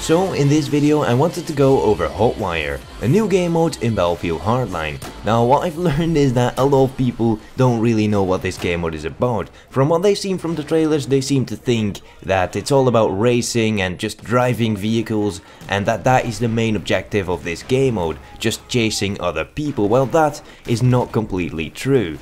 So in this video I wanted to go over HOTWIRE, a new game mode in Battlefield Hardline. Now what I've learned is that a lot of people don't really know what this game mode is about. From what they've seen from the trailers, they seem to think that it's all about racing and just driving vehicles, and that is the main objective of this game mode, just chasing other people. Well, that is not completely true.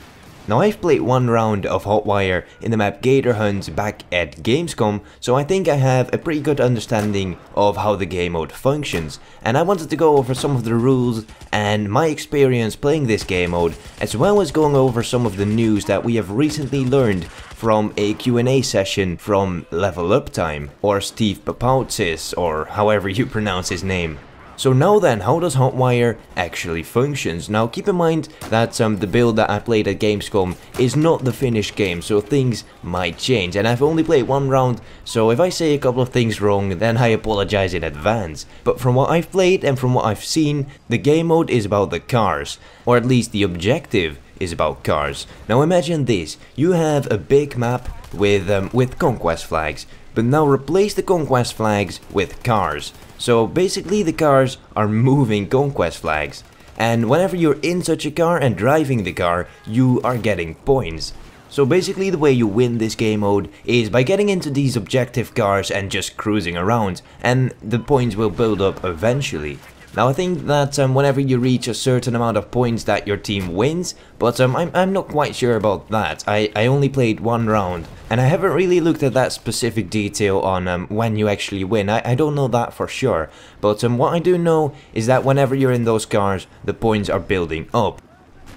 Now I've played one round of HOTWIRE in the map Gator Hunt back at Gamescom, so I think I have a pretty good understanding of how the game mode functions, and I wanted to go over some of the rules and my experience playing this game mode, as well as going over some of the news that we have recently learned from a Q&A session from Level Up Time, or Steve Papoutzis, or however you pronounce his name. So now then, how does HOTWIRE actually functions? Now keep in mind that the build that I played at Gamescom is not the finished game, so things might change, and I've only played one round, so if I say a couple of things wrong, then I apologize in advance. But from what I've played and from what I've seen, the game mode is about the cars, or at least the objective is about cars. Now imagine this, you have a big map with conquest flags, but now replace the conquest flags with cars. So basically the cars are moving conquest flags, and whenever you're in such a car and driving the car, you are getting points. So basically the way you win this game mode is by getting into these objective cars and just cruising around, and the points will build up eventually. Now I think that whenever you reach a certain amount of points that your team wins, but I'm not quite sure about that. I only played one round, and I haven't really looked at that specific detail on when you actually win. I don't know that for sure, but what I do know is that whenever you're in those cars, the points are building up.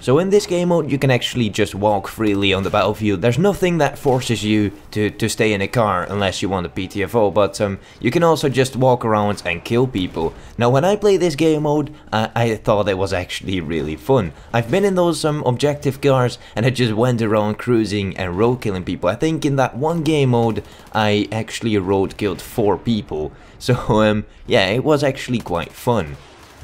So in this game mode you can actually just walk freely on the battlefield. There's nothing that forces you to stay in a car unless you want a PTFO, but you can also just walk around and kill people. Now when I play this game mode, I thought it was actually really fun. I've been in those objective cars and I just went around cruising and road killing people. I think in that one game mode I actually road killed 4 people. So yeah, it was actually quite fun.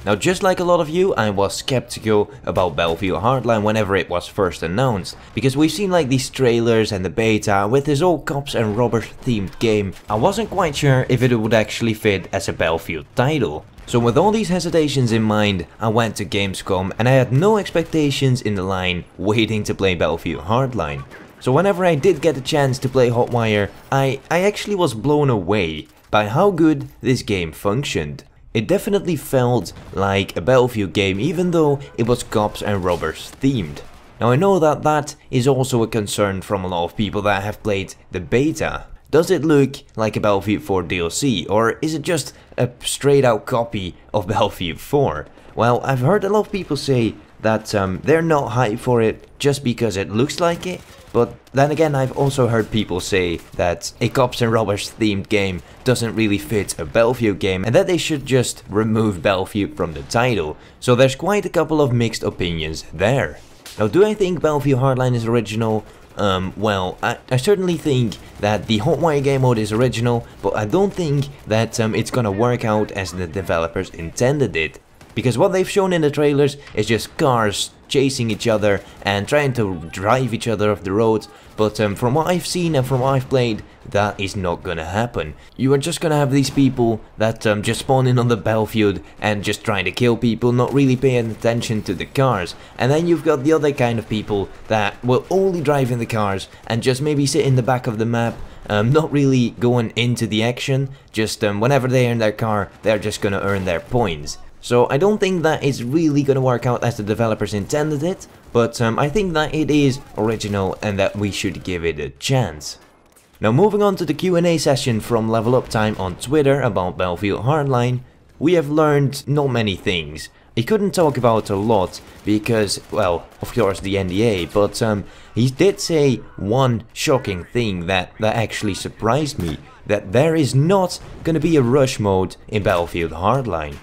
Now just like a lot of you, I was skeptical about Battlefield Hardline whenever it was first announced, because we've seen like these trailers and the beta with this old cops and robbers themed game. I wasn't quite sure if it would actually fit as a Battlefield title. So with all these hesitations in mind, I went to Gamescom and I had no expectations in the line waiting to play Battlefield Hardline. So whenever I did get a chance to play HOTWIRE, I actually was blown away by how good this game functioned. It definitely felt like a Battlefield game, even though it was cops and robbers themed. Now I know that that is also a concern from a lot of people that have played the beta. Does it look like a Battlefield 4 DLC, or is it just a straight out copy of Battlefield 4? Well, I've heard a lot of people say that they're not hyped for it just because it looks like it. But then again, I've also heard people say that a cops and robbers themed game doesn't really fit a Battlefield game and that they should just remove Battlefield from the title. So there's quite a couple of mixed opinions there. Now, do I think Battlefield Hardline is original? Well, I certainly think that the HOTWIRE game mode is original, but I don't think that it's gonna work out as the developers intended it. Because what they've shown in the trailers is just cars chasing each other and trying to drive each other off the road, but from what I've seen and from what I've played, that is not gonna happen. You are just gonna have these people that just spawn in on the battlefield and just trying to kill people, not really paying attention to the cars. And then you've got the other kind of people that will only drive in the cars and just maybe sit in the back of the map, not really going into the action, just whenever they're in their car, they're just gonna earn their points. So I don't think that it's really gonna work out as the developers intended it, but I think that it is original and that we should give it a chance. Now moving on to the Q&A session from Level Up Time on Twitter about Battlefield Hardline, we have learned not many things. He couldn't talk about a lot because, well, of course the NDA, but he did say one shocking thing that actually surprised me, that there is not gonna be a rush mode in Battlefield Hardline.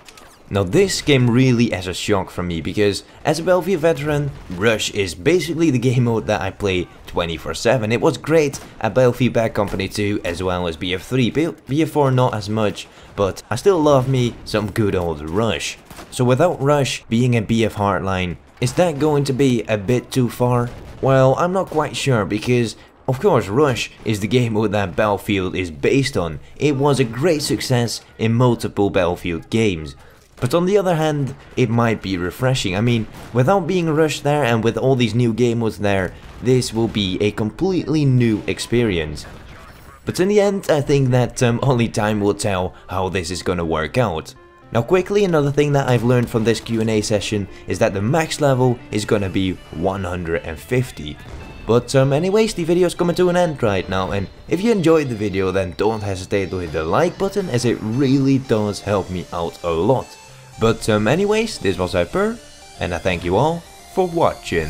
Now this came really as a shock for me, because as a Battlefield veteran, Rush is basically the game mode that I play 24/7. It was great at Battlefield Bad Company 2 as well as BF3, BF4 not as much, but I still love me some good old Rush. So without Rush being a BF Hardline, is that going to be a bit too far? Well, I'm not quite sure, because Of course, Rush is the game mode that Battlefield is based on. It was a great success in multiple Battlefield games. But on the other hand, it might be refreshing. I mean, without being rushed there and with all these new game modes there, this will be a completely new experience. But in the end, I think that only time will tell how this is gonna work out. Now quickly, another thing that I've learned from this Q&A session is that the max level is gonna be 150. But anyways, the video is coming to an end right now, and if you enjoyed the video, then don't hesitate to hit the like button, as it really does help me out a lot. But anyways, this was Hyper, and I thank you all for watching.